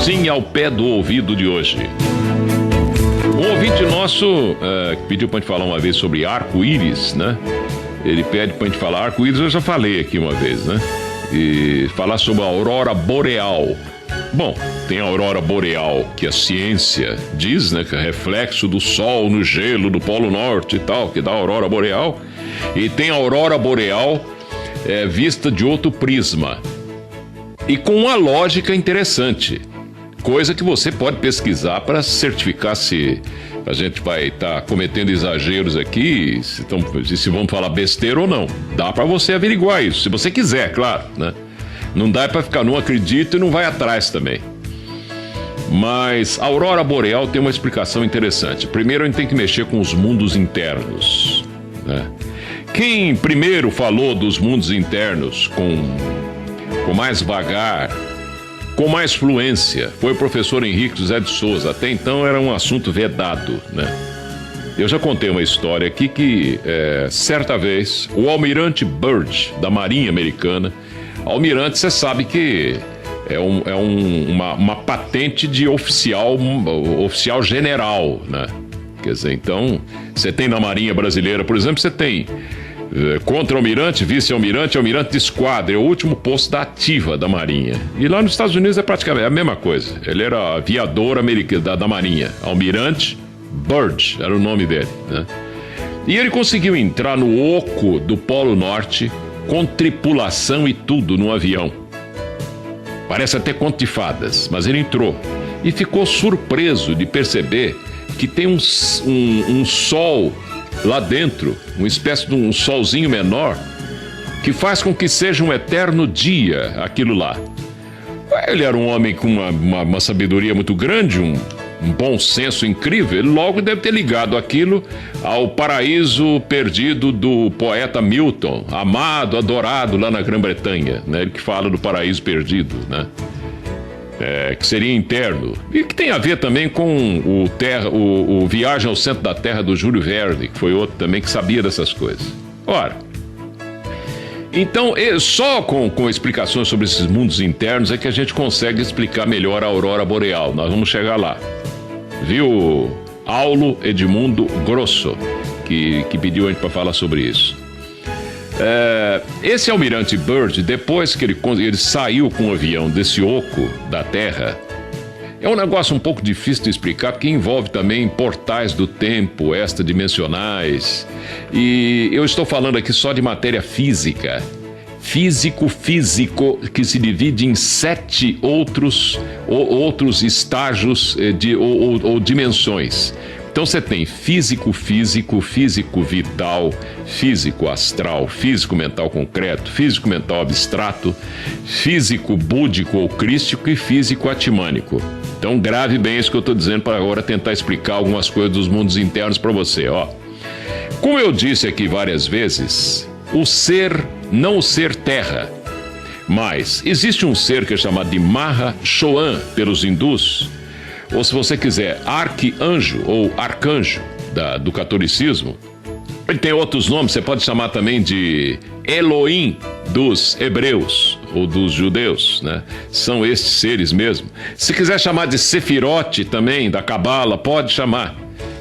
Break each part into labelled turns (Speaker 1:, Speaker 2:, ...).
Speaker 1: docinho ao pé do ouvido de hoje. Um ouvinte nosso pediu pra gente falar uma vez sobre arco-íris, né? Ele pede pra gente falar arco-íris, eu já falei aqui uma vez, né? E falar sobre a aurora boreal. Bom, tem a aurora boreal, que a ciência diz, né, que é reflexo do sol no gelo do Polo Norte e tal, que dá a aurora boreal. E tem a aurora boreal vista de outro prisma. E com uma lógica interessante. Coisa que você pode pesquisar para certificar se a gente vai estar cometendo exageros aqui, se vamos falar besteira ou não. Dá para você averiguar isso, se você quiser, claro, né? Não dá para ficar, não acredita e não vai atrás também. Mas a aurora boreal tem uma explicação interessante. Primeiro a gente tem que mexer com os mundos internos, né? Quem primeiro falou dos mundos internos com mais vagar, com mais fluência, foi o professor Henrique José de Souza. Até então era um assunto vedado, né? Eu já contei uma história aqui que, certa vez, o almirante Byrd, da Marinha Americana, almirante, você sabe que é uma patente de oficial general, né? Quer dizer, então, você tem na Marinha Brasileira, por exemplo, você tem contra-almirante, vice-almirante, almirante de esquadra, é o último posto da ativa da Marinha. E lá nos Estados Unidos é praticamente a mesma coisa. Ele era aviador americano da Marinha, almirante Byrd, era o nome dele, né? E ele conseguiu entrar no oco do Polo Norte com tripulação e tudo no avião. Parece até conto de fadas, mas ele entrou e ficou surpreso de perceber que tem um sol lá dentro, uma espécie de um solzinho menor, que faz com que seja um eterno dia aquilo lá. Ele era um homem com uma sabedoria muito grande, um bom senso incrível. Ele logo deve ter ligado aquilo ao paraíso perdido do poeta Milton, amado, adorado lá na Grã-Bretanha, né? Ele que fala do paraíso perdido, né? Que seria interno, e que tem a ver também com o Viagem ao Centro da Terra do Júlio Verne, que foi outro também que sabia dessas coisas. Ora, então só com explicações sobre esses mundos internos é que a gente consegue explicar melhor a aurora boreal. Nós vamos chegar lá. Viu, Aulo Edmundo Grosso, que pediu a gente para falar sobre isso. Esse almirante Byrd, depois que ele saiu com o avião desse oco da Terra, é um negócio um pouco difícil de explicar, porque envolve também portais do tempo extradimensionais. E eu estou falando aqui só de matéria física. Físico, que se divide em 7 outros estágios ou dimensões. Então você tem físico vital, físico astral, físico mental concreto, físico mental abstrato, físico búdico ou crístico e físico atmânico. Então grave bem isso que eu estou dizendo para agora tentar explicar algumas coisas dos mundos internos para você, ó. Como eu disse aqui várias vezes, o ser, não o ser terra, mas existe um ser que é chamado de Maha Chohan pelos hindus, ou se você quiser, arcanjo ou arcanjo do catolicismo. Ele tem outros nomes, você pode chamar também de Elohim dos hebreus ou dos judeus, né? São estes seres mesmo. Se quiser chamar de Sefirote também, da Cabala, pode chamar.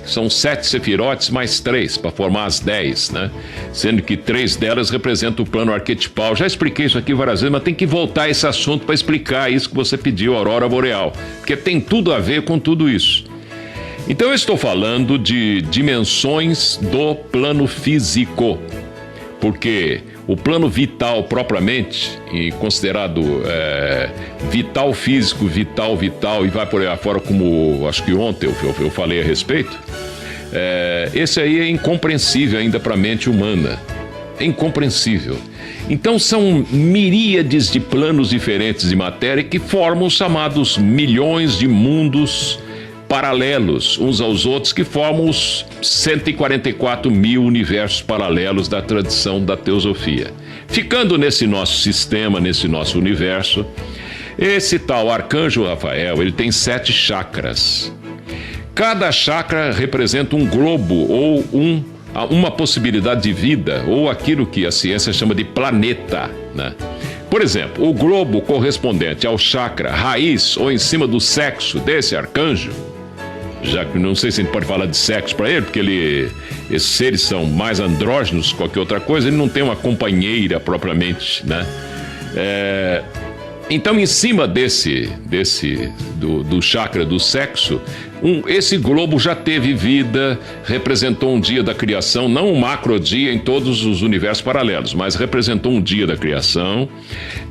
Speaker 1: São 7 sefirotes mais 3 para formar as 10, né? Sendo que 3 delas representam o plano arquetipal. Já expliquei isso aqui várias vezes, mas tem que voltar a esse assunto para explicar isso que você pediu, a aurora boreal, porque tem tudo a ver com tudo isso. Então eu estou falando de dimensões do plano físico, porque o plano vital propriamente, e considerado vital físico, vital, e vai por aí afora, como acho que ontem eu falei a respeito, esse aí é incompreensível ainda para a mente humana. É incompreensível. Então são miríades de planos diferentes de matéria que formam os chamados milhões de mundos paralelos uns aos outros, que formam os 144 mil universos paralelos da tradição da teosofia. Ficando nesse nosso sistema, nesse nosso universo, esse tal arcanjo Rafael, ele tem 7 chakras. Cada chakra representa um globo ou uma possibilidade de vida, ou aquilo que a ciência chama de planeta, né? Por exemplo, o globo correspondente ao chakra raiz ou em cima do sexo desse arcanjo, já que não sei se a gente pode falar de sexo para ele, porque esses seres são mais andrógenos que qualquer outra coisa, ele não tem uma companheira propriamente, né? Então, em cima do chakra do sexo, esse globo já teve vida, representou um dia da criação, não um macro dia em todos os universos paralelos, mas representou um dia da criação.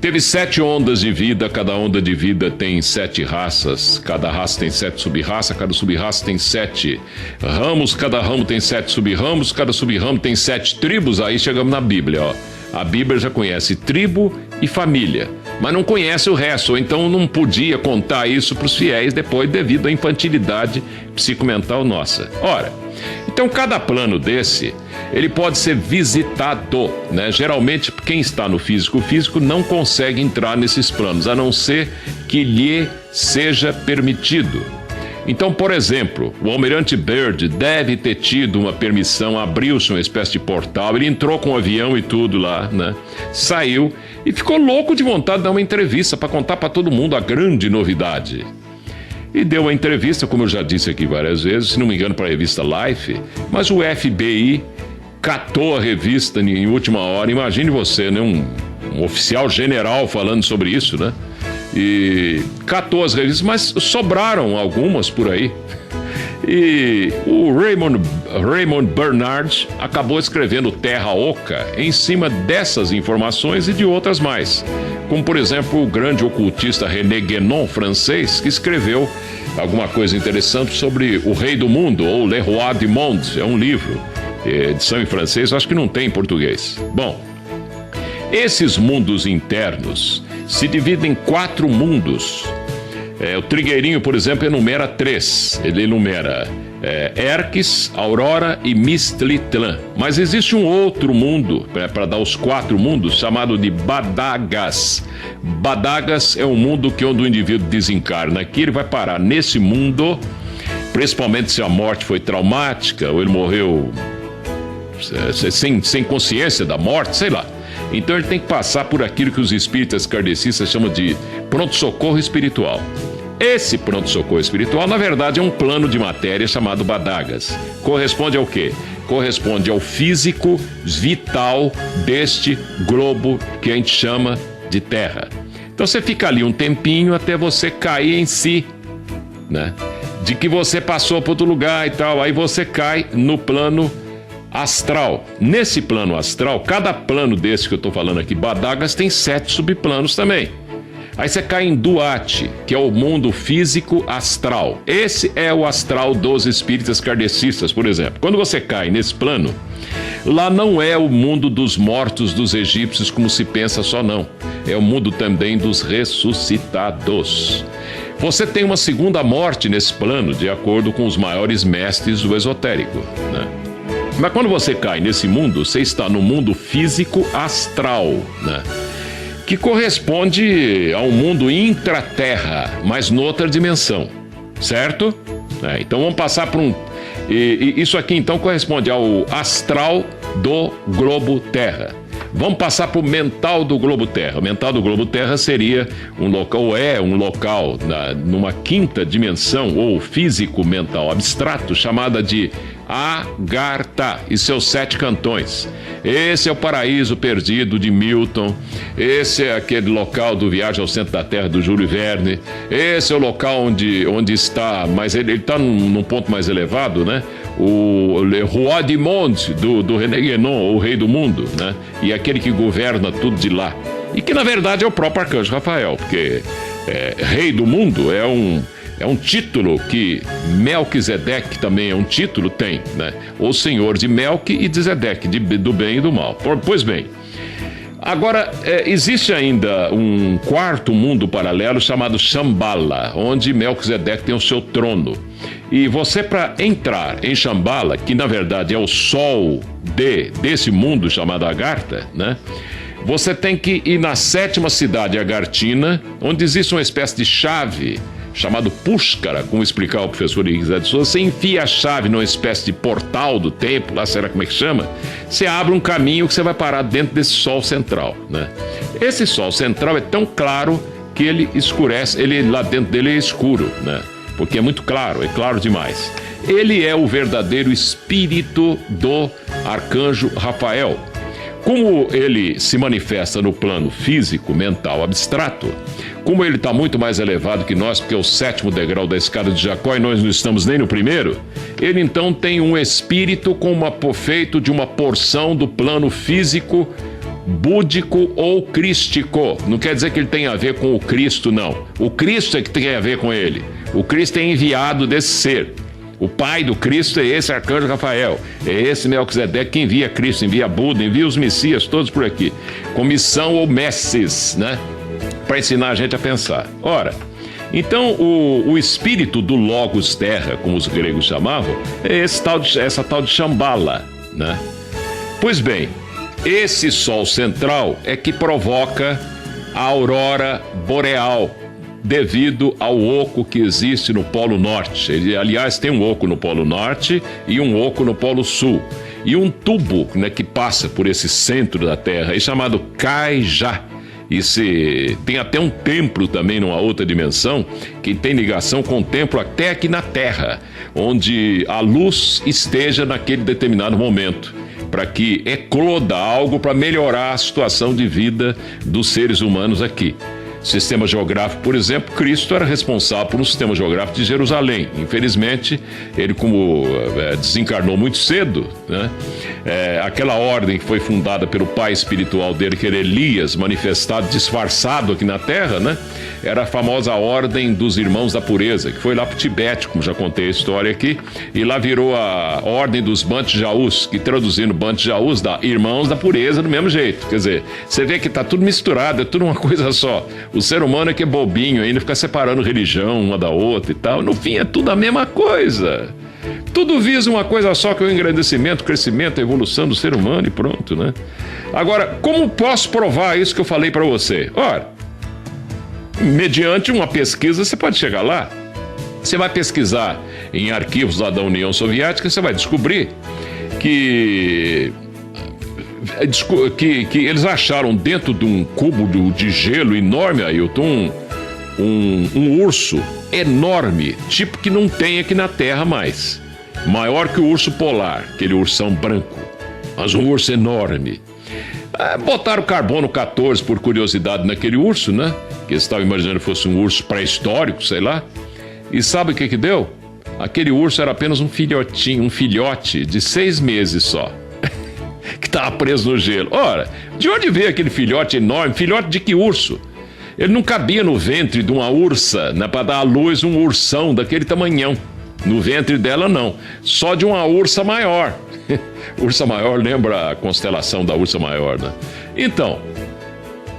Speaker 1: Teve 7 ondas de vida, cada onda de vida tem 7 raças, cada raça tem 7 sub-raças, cada sub-raça tem 7 ramos, cada ramo tem 7 sub-ramos, cada sub-ramo tem 7 tribos, aí chegamos na Bíblia, ó. A Bíblia já conhece tribo e família, mas não conhece o resto, ou então não podia contar isso para os fiéis depois devido à infantilidade psicomental nossa. Ora, então cada plano desse, ele pode ser visitado, né? Geralmente quem está no físico não consegue entrar nesses planos, a não ser que lhe seja permitido. Então, por exemplo, o Almirante Byrd deve ter tido uma permissão, abriu-se uma espécie de portal, ele entrou com um avião e tudo lá, né? Saiu e ficou louco de vontade de dar uma entrevista para contar para todo mundo a grande novidade. E deu uma entrevista, como eu já disse aqui várias vezes, se não me engano para a revista Life, mas o FBI catou a revista em última hora. Imagine você, né? Um oficial general falando sobre isso, né? E catou as revistas, mas sobraram algumas por aí. E o Raymond Bernard acabou escrevendo Terra Oca em cima dessas informações e de outras mais. Como, por exemplo, o grande ocultista René Guénon, francês, que escreveu alguma coisa interessante sobre o Rei do Mundo, ou Le Roi du Monde. É um livro, edição em francês, acho que não tem em português. Bom, esses mundos internos se dividem em 4 mundos. O Trigueirinho, por exemplo, enumera 3. Ele enumera Erques, Aurora e Mistlitlã. Mas existe um outro mundo, para dar os 4 mundos, chamado de Badagas. Badagas é um mundo onde o indivíduo desencarna. Aqui ele vai parar nesse mundo, principalmente se a morte foi traumática, ou ele morreu sem consciência da morte, sei lá. Então ele tem que passar por aquilo que os espíritas kardecistas chamam de pronto-socorro espiritual. Esse pronto-socorro espiritual, na verdade, é um plano de matéria chamado Badagas. Corresponde ao quê? Corresponde ao físico vital deste globo que a gente chama de Terra. Então você fica ali um tempinho até você cair em si, né? De que você passou para outro lugar e tal, aí você cai no plano astral. Nesse plano astral, cada plano desse que eu estou falando aqui, Badagas, tem 7 subplanos também. Aí você cai em Duat, que é o mundo físico astral. Esse é o astral dos espíritas kardecistas, por exemplo. Quando você cai nesse plano, lá não é o mundo dos mortos dos egípcios como se pensa só, não. É o mundo também dos ressuscitados. Você tem uma segunda morte nesse plano, de acordo com os maiores mestres do esotérico, né? Mas quando você cai nesse mundo, você está no mundo físico astral, né? Que corresponde ao mundo intraterra, mas noutra dimensão, certo? Então vamos passar por isso aqui então corresponde ao astral do globo Terra. Vamos passar para o mental do globo Terra. O mental do globo Terra seria um local, numa quinta dimensão, ou físico mental abstrato, chamada de Agartha e seus 7 cantões. Esse é o paraíso perdido de Milton. Esse é aquele local do Viagem ao Centro da Terra do Júlio Verne. Esse é o local onde está, mas ele está num ponto mais elevado, né? O Le Roi du Monde do René Guénon, o Rei do Mundo, né? E aquele que governa tudo de lá. E que na verdade é o próprio Arcanjo Rafael, porque Rei do Mundo é um título que Melquisedeque também é um título, tem, né? O Senhor de Melque e de Zedeque, do bem e do mal. Pois bem, agora existe ainda um 4º mundo paralelo chamado Shambhala, onde Melquisedeque tem o seu trono. E você, para entrar em Shambhala, que na verdade é o sol desse mundo chamado Agartha, né? Você tem que ir na 7ª cidade agartina, onde existe uma espécie de chave chamado Pushkara, como explicar o professor Henrique de Souza. Você enfia a chave numa espécie de portal do templo, lá será como é que chama? Você abre um caminho que você vai parar dentro desse sol central, né? Esse Sol central é tão claro que ele escurece, ele lá dentro dele é escuro, né? Porque é muito claro, é claro demais. Ele é o verdadeiro espírito do arcanjo Rafael. Como ele se manifesta no plano físico, mental, abstrato, como ele está muito mais elevado que nós, porque é o 7º degrau da escada de Jacó e nós não estamos nem no primeiro, ele então tem um espírito feito de uma porção do plano físico, búdico ou crístico. Não quer dizer que ele tem a ver com o Cristo, não. O Cristo é que tem a ver com ele. O Cristo é enviado desse ser. O pai do Cristo é esse arcanjo Rafael, é esse Melquisedeque que envia Cristo, envia Buda, envia os Messias, todos por aqui, com missão ou messes, né? Para ensinar a gente a pensar. Ora, então o espírito do Logos Terra, como os gregos chamavam, é essa tal de Shambhala, né? Pois bem, esse Sol central é que provoca a aurora boreal, devido ao oco que existe no Polo Norte. Ele, aliás, tem um oco no Polo Norte e um oco no Polo Sul. E um tubo, né, que passa por esse centro da Terra, é chamado Kaijá. Tem até um templo também numa outra dimensão, que tem ligação com o templo até aqui na Terra, onde a luz esteja naquele determinado momento, para que ecloda algo para melhorar a situação de vida dos seres humanos aqui. Sistema geográfico, por exemplo, Cristo era responsável por um sistema geográfico de Jerusalém. Infelizmente, ele desencarnou muito cedo, né? Aquela ordem que foi fundada pelo pai espiritual dele, que era Elias, manifestado, disfarçado aqui na Terra, né? Era a famosa Ordem dos Irmãos da Pureza, que foi lá para o Tibete, como já contei a história aqui, e lá virou a Ordem dos Bant Jaus, que traduzindo Bant Jaus dá Irmãos da Pureza do mesmo jeito. Quer dizer, você vê que está tudo misturado, é tudo uma coisa só. O ser humano é que é bobinho ainda, fica separando religião uma da outra e tal. No fim é tudo a mesma coisa. Tudo visa uma coisa só, que é o engrandecimento, o crescimento, a evolução do ser humano e pronto, né? Agora, como posso provar isso que eu falei para você? Ora, mediante uma pesquisa você pode chegar lá. Você vai pesquisar em arquivos lá da União Soviética, você vai descobrir que eles acharam dentro de um cubo de gelo enorme, Ailton, um urso enorme, tipo que não tem aqui na Terra mais. Maior que o urso polar, aquele ursão branco, mas um urso enorme. Botaram carbono 14 por curiosidade naquele urso, né? Que eles estavam imaginando que fosse um urso pré-histórico, sei lá. E sabe o que deu? Aquele urso era apenas um filhote de 6 meses só, que estava preso no gelo. Ora, de onde veio aquele filhote enorme? Filhote de que urso? Ele não cabia no ventre de uma ursa, né, para dar à luz um ursão daquele tamanhão. No ventre dela, não. Só de uma ursa maior. Ursa maior lembra a constelação da ursa maior, né? Então,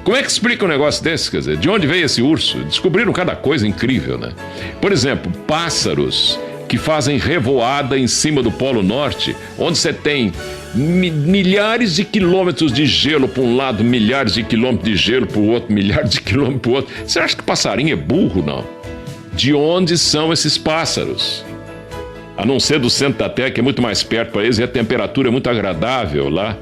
Speaker 1: como é que explica um negócio desse? Quer dizer, de onde veio esse urso? Descobriram cada coisa incrível, né? Por exemplo, pássaros que fazem revoada em cima do Polo Norte, onde você tem milhares de quilômetros de gelo para um lado, milhares de quilômetros de gelo para o outro, milhares de quilômetros para o outro. Você acha que passarinho é burro, não? De onde são esses pássaros? A não ser do centro da Terra, que é muito mais perto para eles, e a temperatura é muito agradável lá.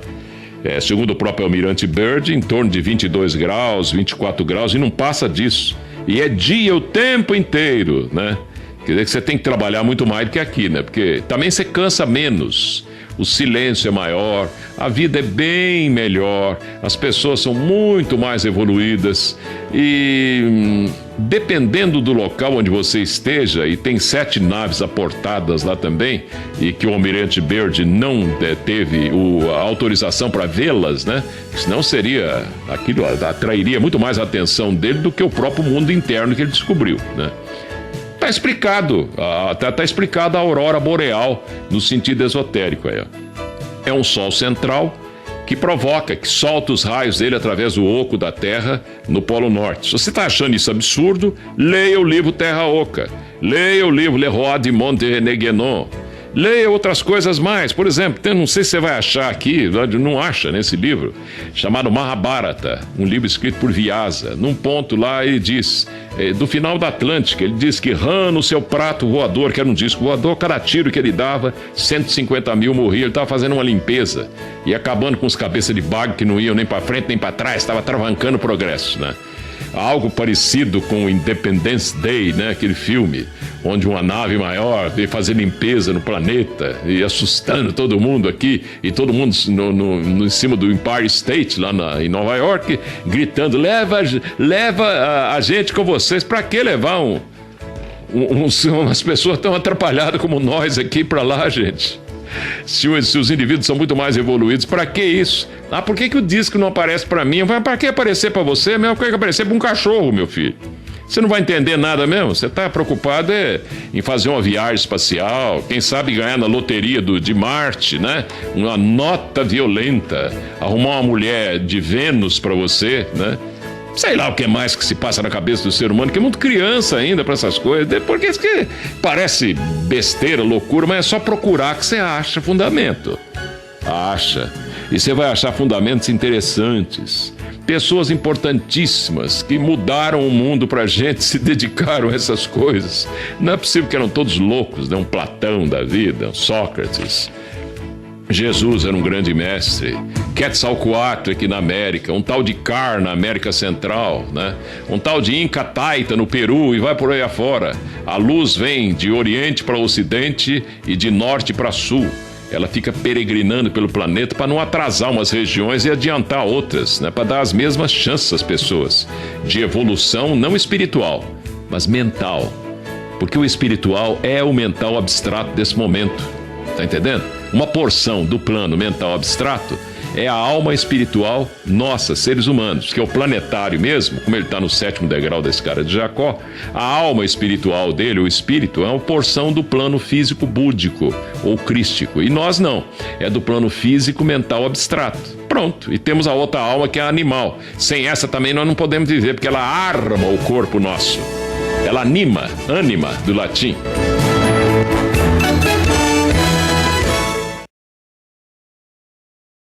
Speaker 1: Segundo o próprio Almirante Byrd, em torno de 22 graus, 24 graus, e não passa disso. E é dia o tempo inteiro, né? Quer dizer que você tem que trabalhar muito mais do que aqui, né? Porque também você cansa menos. O silêncio é maior, a vida é bem melhor, as pessoas são muito mais evoluídas e dependendo do local onde você esteja, e tem 7 naves aportadas lá também, e que o Almirante Byrd não teve a autorização para vê-las, né? Senão aquilo atrairia muito mais a atenção dele do que o próprio mundo interno que ele descobriu, né? Está explicado, tá explicado a aurora boreal no sentido esotérico. É um sol central que que solta os raios dele através do oco da Terra no Polo Norte. Se você está achando isso absurdo, leia o livro Terra Oca, leia o livro Le Roi du Monde René Guénon, leia outras coisas mais. Por exemplo, não sei se você vai achar aqui, não acha nesse livro, chamado Mahabharata, um livro escrito por Vyasa. Num ponto lá ele diz: do final da Atlântica. Ele diz que rã no seu prato voador, que era um disco voador, cada tiro que ele dava, 150 mil morria. Ele estava fazendo uma limpeza e acabando com os cabeças de bago que não iam nem para frente nem para trás, estava travancando o progresso, né? Algo parecido com Independence Day, né? Aquele filme onde uma nave maior veio fazer limpeza no planeta e assustando todo mundo aqui, e todo mundo em cima do Empire State lá em Nova York, gritando: leva a gente com vocês. Pra que levar umas pessoas tão atrapalhadas como nós aqui pra lá, gente? Se os indivíduos são muito mais evoluídos, pra que isso? Ah, por que o disco não aparece pra mim? Pra que aparecer pra você? A mesma coisa que aparecer pra um cachorro, meu filho. Você não vai entender nada mesmo? Você tá preocupado em fazer uma viagem espacial, quem sabe ganhar na loteria de Marte, né? Uma nota violenta, arrumar uma mulher de Vênus pra você, né? Sei lá o que mais que se passa na cabeça do ser humano, que é muito criança ainda para essas coisas. Porque isso que parece besteira, loucura, mas é só procurar que você acha fundamento. Acha. E você vai achar fundamentos interessantes. Pessoas importantíssimas que mudaram o mundo pra gente, se dedicaram a essas coisas. Não é possível que eram todos loucos, né? Um Platão da vida, um Sócrates. Jesus era um grande mestre. Quetzalcoatl aqui na América, um tal de Car na América Central, né? Um tal de Inca Taita no Peru e vai por aí afora. A luz vem de Oriente para Ocidente e de Norte para Sul. Ela fica peregrinando pelo planeta para não atrasar umas regiões e adiantar outras, né? Para dar as mesmas chances às pessoas de evolução não espiritual, mas mental. Porque o espiritual é o mental abstrato desse momento. Tá entendendo? Uma porção do plano mental abstrato é a alma espiritual nossa, seres humanos, que é o planetário mesmo, como ele está no 7º degrau da escala de Jacó. A alma espiritual dele, o espírito, é uma porção do plano físico búdico ou crístico. E nós não, é do plano físico mental abstrato. Pronto, e temos a outra alma que é animal. Sem essa também nós não podemos viver, porque ela arma o corpo nosso. Ela anima, ânima do latim.